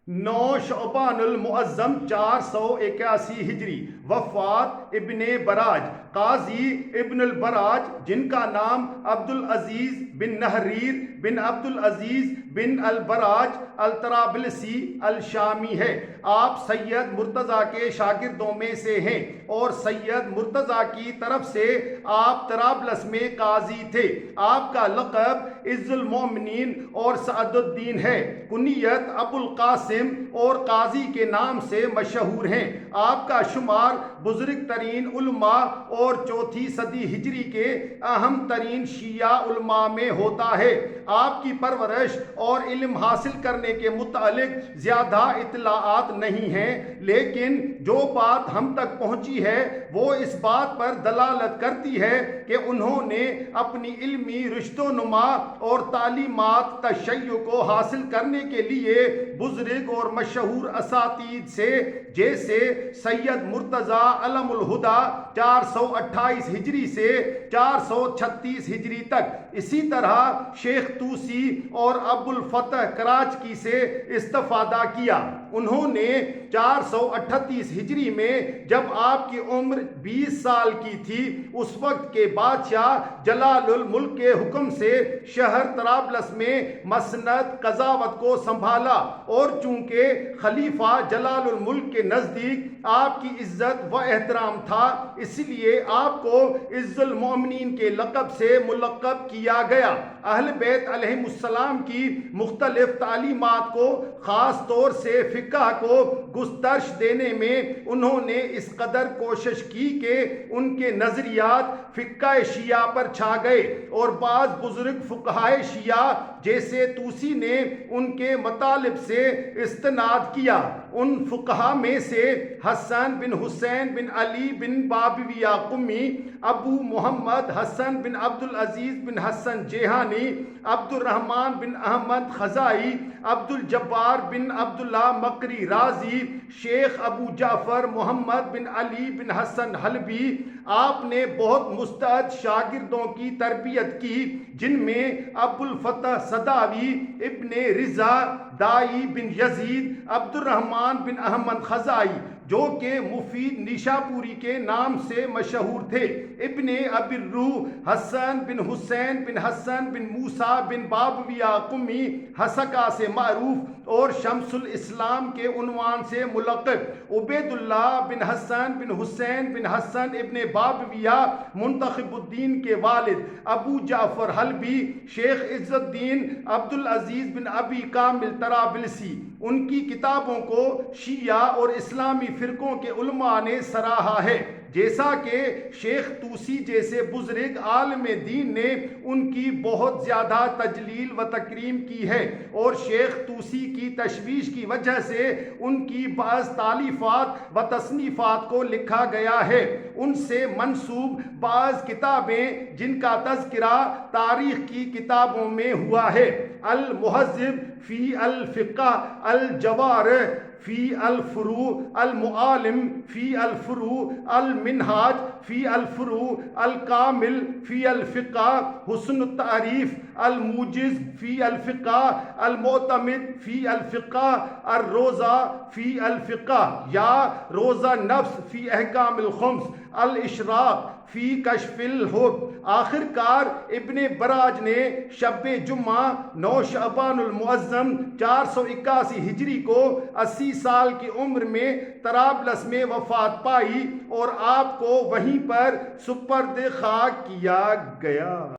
9 شعبان المعظم 481 ہجری، وفات ابن براج قاضی ابن البراج جن کا نام عبدالعزیز بن نہریر بن عبدالعزیز بن البراج الطرابلسی الشامی ہے۔ آپ سید مرتضیٰ کے شاگردوں میں سے ہیں اور سید مرتضیٰ کی طرف سے آپ طرابلس میں قاضی تھے۔ آپ کا لقب عز المومنین اور سعد الدین ہے۔ کنیت ابو القاسم اور قاضی کے نام سے مشہور ہیں۔ آپ کا شمار بزرگ ترین علماء اور 4 صدی ہجری کے اہم ترین شیعہ علماء میں ہوتا ہے۔ آپ کی پرورش اور علم حاصل کرنے کے متعلق زیادہ اطلاعات نہیں ہیں، لیکن جو بات ہم تک پہنچی ہے وہ اس بات پر دلالت کرتی ہے کہ انہوں نے اپنی علمی رشد و نما اور تعلیمات تشیع کو حاصل کرنے کے لیے بزرگ اور مشہور اساتید سے، جیسے سید مرتضیٰ علم الہدیٰ 428 ہجری سے 436 ہجری تک، اسی طرح شیخ طوسی اور ابو الفتح کراچکی سے استفادہ کیا۔ انہوں نے 438 ہجری میں جب آپ کی عمر 20 سال کی تھی، اس وقت کے بادشاہ جلال الملک کے حکم سے شہر طرابلس میں مسند قضاوت کو سنبھالا، اور چونکہ خلیفہ جلال الملک کے نزدیک آپ کی عزت و احترام تھا، اس لیے آپ کو عز المومنین کے لقب سے ملقب کیا گیا۔ اہل بیت علیہم السلام کی مختلف تعلیمات کو، خاص طور سے فقہ کو گسترش دینے میں انہوں نے اس قدر کوشش کی کہ ان کے نظریات فقہ شیعہ پر چھا گئے، اور بعض بزرگ فقہائے شیعہ جیسے طوسی نے ان کے مطالب سے استناد کیا۔ ان فقہا میں سے حسن بن حسین بن علی بن بابویہ قمی، ابو محمد حسن بن عبدالعزیز بن حسن جیہانی، عبد الرحمن بن احمد خزائی، عبد الجبار بن عبداللہ مقری رازی، شیخ ابو جعفر محمد بن علی بن حسن حلبی۔ آپ نے بہت مستعد شاگردوں کی تربیت کی، جن میں ابو الفتح سداوی، ابن رضا دائی بن یزید، عبد الرحمن بن احمد خزائی جو کہ مفید نیشاپوری کے نام سے مشہور تھے، ابن ابی الروح حسن بن حسین بن حسن بن موسیٰ بن بابویہ قمی حسکہ سے معروف اور شمس الاسلام کے عنوان سے ملقب، عبید اللہ بن حسن بن حسین بن حسن ابن بابویہ منتخب الدین کے والد، ابو جعفر حلبی، شیخ عز الدین عبدالعزیز بن ابی کامل طرابلسی۔ ان کی کتابوں کو شیعہ اور اسلامی فرقوں کے علماء نے سراہا ہے، جیسا کہ شیخ طوسی جیسے بزرگ عالم دین نے ان کی بہت زیادہ تجلیل و تکریم کی ہے، اور شیخ طوسی کی تشویش کی وجہ سے ان کی بعض تالیفات و تصنیفات کو لکھا گیا ہے۔ ان سے منسوب بعض کتابیں جن کا تذکرہ تاریخ کی کتابوں میں ہوا ہے: المہذب فی الفقہ، الجوارح فی الفروع، المعالم فی الفروع، المنہاج فی الفروع، الکامل فی الفقہ، حسن التعریف، الموجز فی الفقہ، المعتمد فی الفقہ، الروضہ فی الفقہ یا روضہ نفس فی احکام الخمس، الاشراق فی کشف الحب۔ آخر کار ابن براج نے شب جمعہ 9 شعبان المعظم 481 ہجری کو 80 سال کی عمر میں طرابلس میں وفات پائی، اور آپ کو وہیں پر سپرد خاک کیا گیا۔